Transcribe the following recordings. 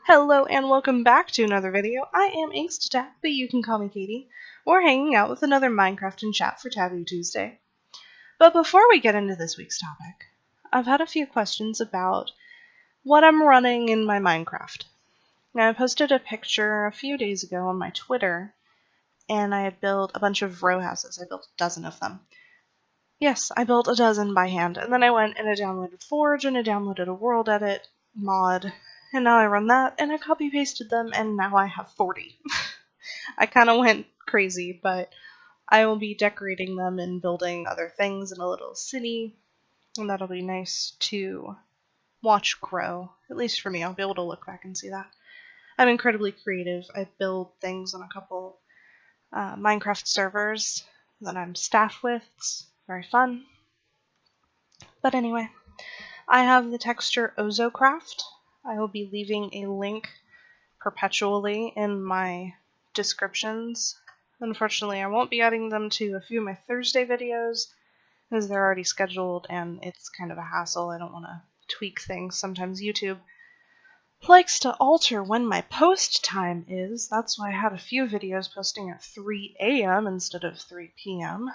Hello and welcome back to another video. I am Angst, but you can call me Katie. We're hanging out with another Minecraft and chat for Taboo Tuesday. But before we get into this week's topic, I've had a few questions about what I'm running in my Minecraft. Now, I posted a picture a few days ago on my Twitter, and I had built a bunch of row houses. I built a dozen of them. Yes, I built a dozen by hand, and then I went and I downloaded Forge, and I downloaded a world edit mod, and now I run that, and I copy-pasted them, and now I have 40. I kind of went crazy, but I will be decorating them and building other things in a little city, and that'll be nice to watch grow. At least for me, I'll be able to look back and see that. I'm incredibly creative. I build things on a couple Minecraft servers that I'm staffed with. It's very fun. But anyway, I have the texture Ozocraft. I will be leaving a link perpetually in my descriptions. Unfortunately, I won't be adding them to a few of my Thursday videos because they're already scheduled and it's kind of a hassle. I don't want to tweak things. Sometimes YouTube likes to alter when my post time is. That's why I had a few videos posting at 3 a.m. instead of 3 p.m.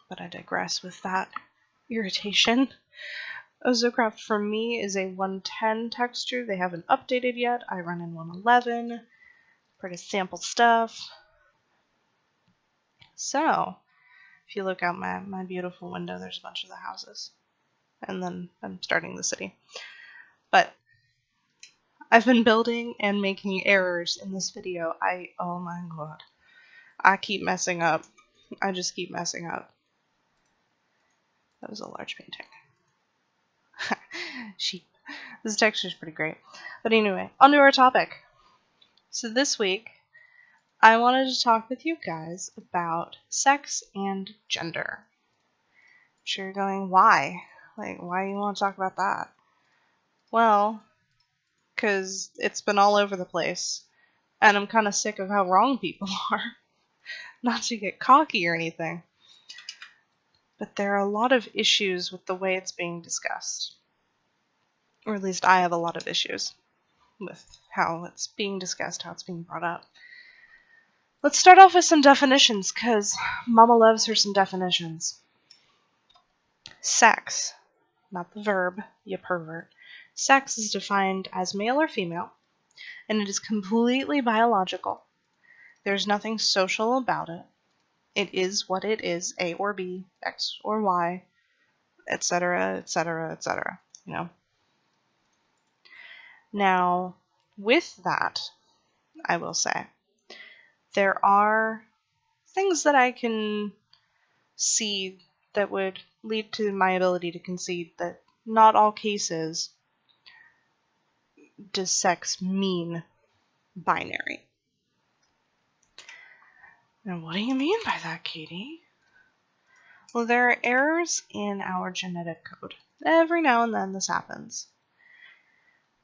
But I digress with that irritation. Ozocraft for me is a 110 texture. They haven't updated yet. I run in 111 for the sample stuff. So, if you look out my beautiful window, there's a bunch of the houses. And then I'm starting the city. But I've been building and making errors in this video. Oh my god. I keep messing up. I just keep messing up. That was a large painting. Sheep. This texture is pretty great. But anyway, on to our topic. So this week, I wanted to talk with you guys about sex and gender. I'm sure you're going, why? Like, why do you want to talk about that? Well, because it's been all over the place, and I'm kind of sick of how wrong people are. Not to get cocky or anything, but there are a lot of issues with the way it's being discussed. Or at least I have a lot of issues with how it's being discussed, how it's being brought up. Let's start off with some definitions, because Mama loves her some definitions. Sex, not the verb, you pervert. Sex is defined as male or female, and it is completely biological. There's nothing social about it. It is what it is, A or B, X or Y, etc., etc., etc., you know. Now, with that, I will say, there are things that I can see that would lead to my ability to concede that not all cases does sex mean binary. Now, what do you mean by that, Katie? Well, there are errors in our genetic code. Every now and then this happens.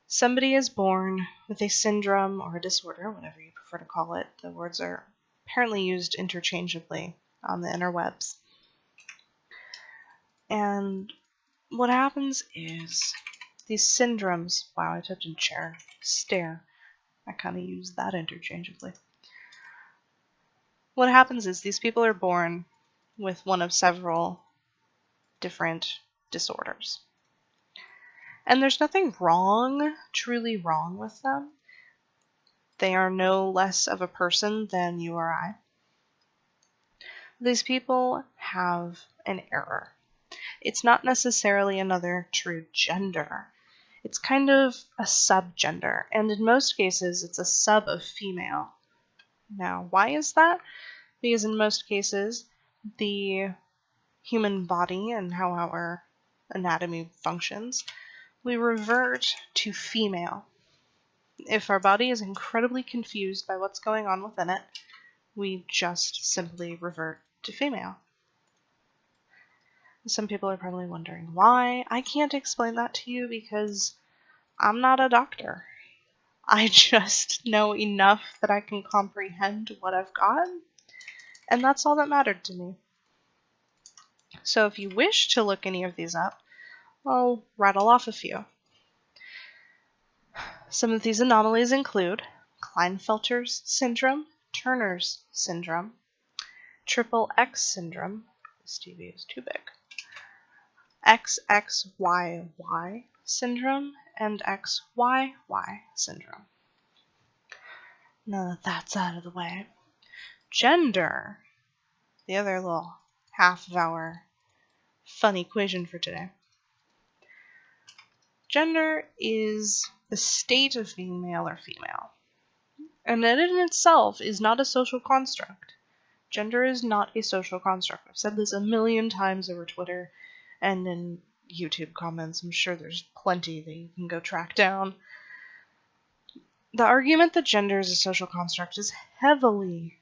Somebody is born with a syndrome or a disorder, whatever you prefer to call it. The words are apparently used interchangeably on the interwebs. And what happens is these syndromes, wow, I typed in chair, stare. I kind of use that interchangeably. What happens is these people are born with one of several different disorders. And there's nothing wrong, truly wrong with them. They are no less of a person than you or I. These people have an error. It's not necessarily another true gender. It's kind of a subgender, and in most cases it's a sub of female. Now, why is that? Because in most cases, the human body and how our anatomy functions, we revert to female. If our body is incredibly confused by what's going on within it, we just simply revert to female. Some people are probably wondering why. I can't explain that to you because I'm not a doctor. I just know enough that I can comprehend what I've got, and that's all that mattered to me. So if you wish to look any of these up, I'll rattle off a few. Some of these anomalies include Klinefelter's syndrome, Turner's syndrome, triple X syndrome, this TV is too big, XXYY syndrome, and XYY syndrome. Now that that's out of the way, gender, the other little half of our fun equation for today. Gender is the state of being male or female, and that in itself is not a social construct. Gender is not a social construct. I've said this a million times over Twitter and in YouTube comments. I'm sure there's plenty that you can go track down. The argument that gender is a social construct is heavily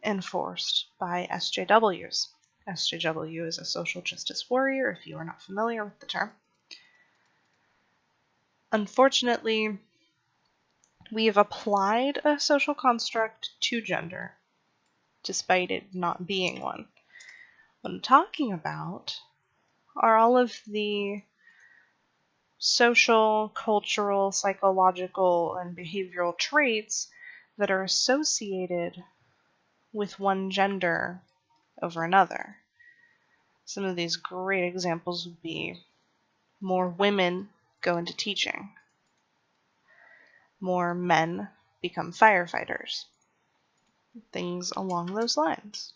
enforced by SJWs. SJW is a social justice warrior, if you are not familiar with the term. Unfortunately, we have applied a social construct to gender, despite it not being one. What I'm talking about are all of the social, cultural, psychological, and behavioral traits that are associated with one gender over another. Some of these great examples would be more women go into teaching, more men become firefighters, things along those lines.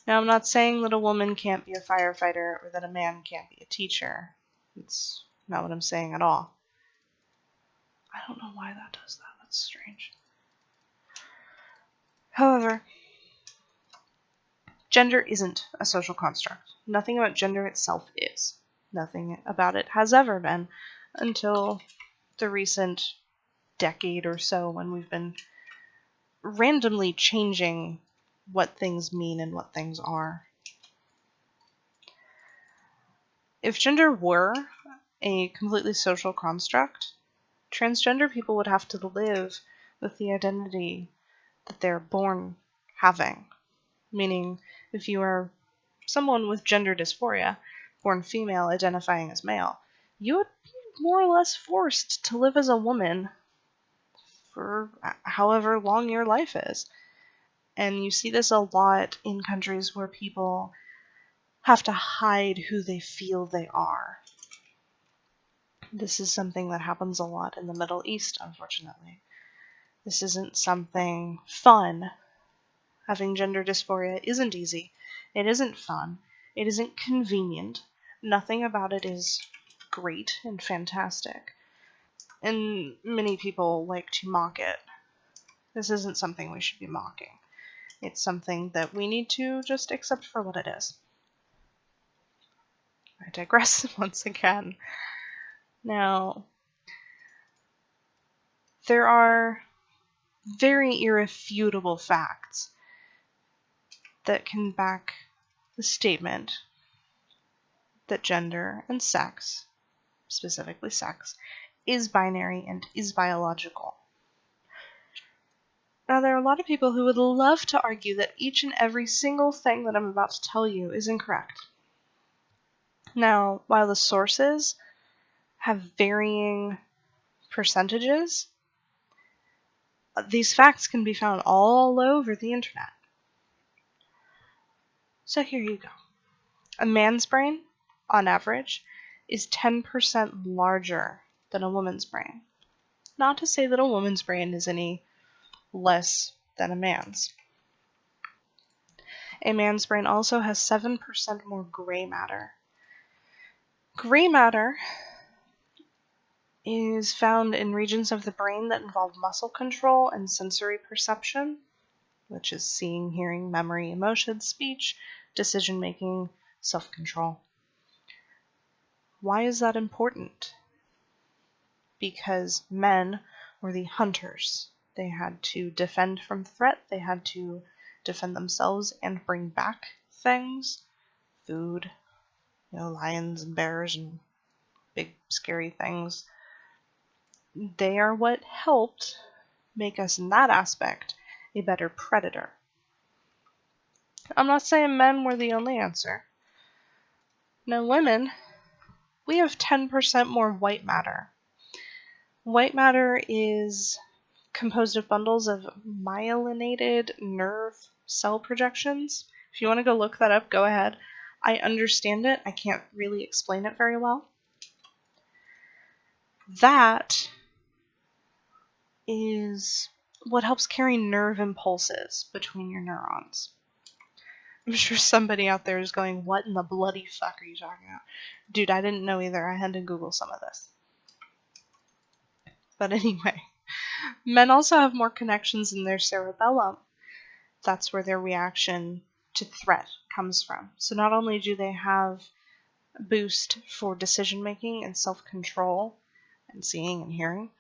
Now, I'm not saying that a woman can't be a firefighter or that a man can't be a teacher. It's not what I'm saying at all. I don't know why that does that. That's strange. However, gender isn't a social construct. Nothing about gender itself is. Nothing about it has ever been until the recent decade or so when we've been randomly changing what things mean and what things are. If gender were a completely social construct, transgender people would have to live with the identity that they're born having. Meaning, if you are someone with gender dysphoria, born female identifying as male, you would be more or less forced to live as a woman for however long your life is. And you see this a lot in countries where people have to hide who they feel they are. This is something that happens a lot in the Middle East, unfortunately. This isn't something fun. Having gender dysphoria isn't easy. It isn't fun. It isn't convenient. Nothing about it is great and fantastic. And many people like to mock it. This isn't something we should be mocking. It's something that we need to just accept for what it is. I digress once again. Now, there are very irrefutable facts that can back the statement that gender and sex, specifically sex, is binary and is biological. Now, there are a lot of people who would love to argue that each and every single thing that I'm about to tell you is incorrect. Now, while the sources have varying percentages, these facts can be found all over the internet. So here you go. A man's brain, on average, is 10% larger than a woman's brain. Not to say that a woman's brain is any less than a man's. A man's brain also has 7% more gray matter. Gray matter is found in regions of the brain that involve muscle control and sensory perception, which is seeing, hearing, memory, emotion, speech, decision-making, self-control. Why is that important? Because men were the hunters. They had to defend from threat. They had to defend themselves and bring back things. Food, lions and bears and big scary things. They are what helped make us, in that aspect, a better predator. I'm not saying men were the only answer. Now, women, we have 10% more white matter. White matter is composed of bundles of myelinated nerve cell projections. If you want to go look that up, go ahead. I understand it. I can't really explain it very well. That is what helps carry nerve impulses between your neurons. I'm sure somebody out there is going, what in the bloody fuck are you talking about? Dude, I didn't know either. I had to Google some of this. But anyway, men also have more connections in their cerebellum. That's where their reaction to threat comes from. So not only do they have a boost for decision making and self-control and seeing and hearing,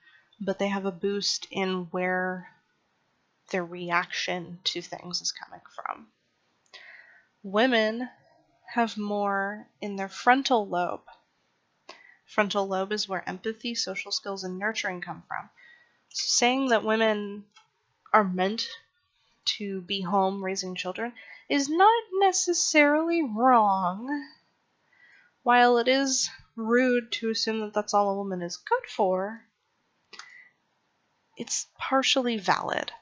but they have a boost in where their reaction to things is coming from. Women have more in their frontal lobe. Frontal lobe is where empathy, social skills, and nurturing come from. So saying that women are meant to be home raising children is not necessarily wrong. While it is rude to assume that that's all a woman is good for, it's partially valid.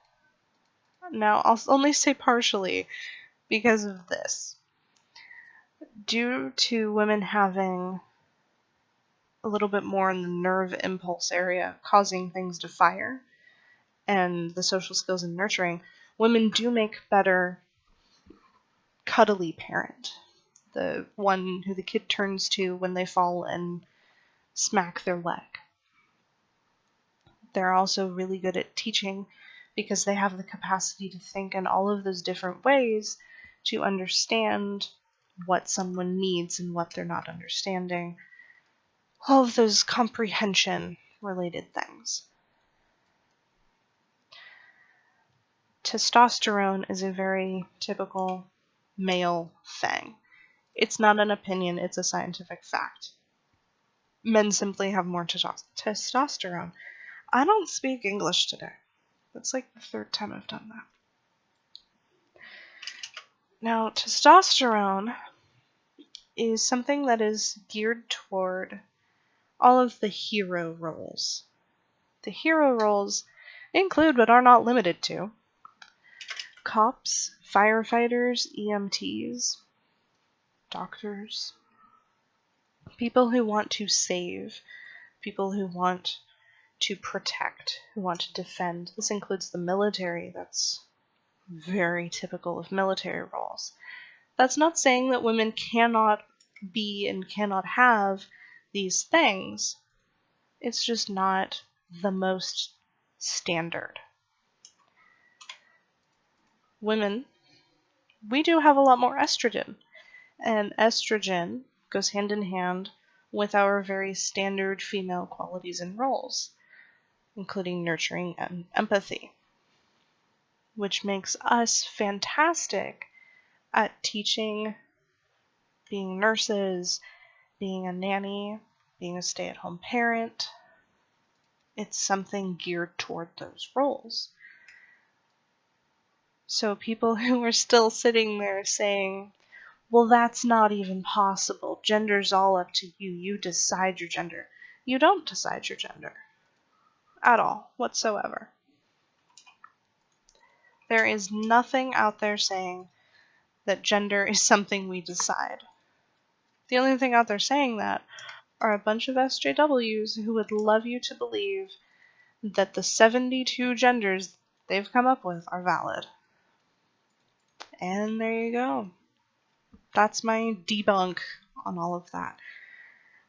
Now, I'll only say partially because of this. Due to women having a little bit more in the nerve impulse area causing things to fire, and the social skills and nurturing, women do make better cuddly parent. The one who the kid turns to when they fall and smack their leg. They're also really good at teaching because they have the capacity to think in all of those different ways to understand what someone needs and what they're not understanding. All of those comprehension-related things. Testosterone is a very typical male thing. It's not an opinion, it's a scientific fact. Men simply have more testosterone. I don't speak English today. That's like the third time I've done that. Now, testosterone is something that is geared toward all of the hero roles. The hero roles include, but are not limited to, cops, firefighters, EMTs, doctors, people who want to save, people who want to protect, who want to defend. This includes the military. That's very typical of military roles. That's not saying that women cannot be and cannot have these things. It's just not the most standard. Women, we do have a lot more estrogen, and estrogen goes hand in hand with our very standard female qualities and roles, including nurturing and empathy, which makes us fantastic at teaching, being nurses, being a nanny, being a stay-at-home parent. It's something geared toward those roles. So people who are still sitting there saying, well, that's not even possible. Gender's all up to you. You decide your gender. You don't decide your gender. At all, whatsoever. There is nothing out there saying that gender is something we decide. The only thing out there saying that are a bunch of SJWs who would love you to believe that the 72 genders they've come up with are valid. And there you go. That's my debunk on all of that.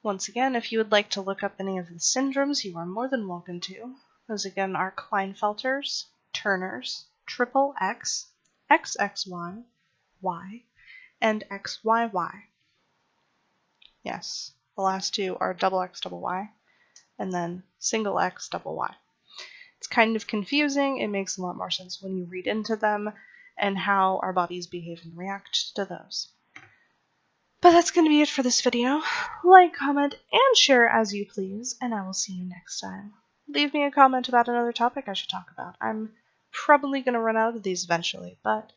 Once again, if you would like to look up any of the syndromes, you are more than welcome to. Those again are Klinefelters, Turners, Triple X, XXY, Y, and XYY. Yes, the last two are double X, double Y, and then single X, double Y. It's kind of confusing. It makes a lot more sense when you read into them and how our bodies behave and react to those. But that's going to be it for this video. Like, comment, and share as you please, and I will see you next time. Leave me a comment about another topic I should talk about. I'm probably going to run out of these eventually, but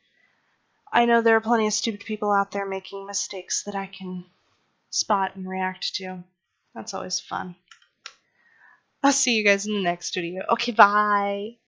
I know there are plenty of stupid people out there making mistakes that I can spot and react to. That's always fun. I'll see you guys in the next video. Okay, bye!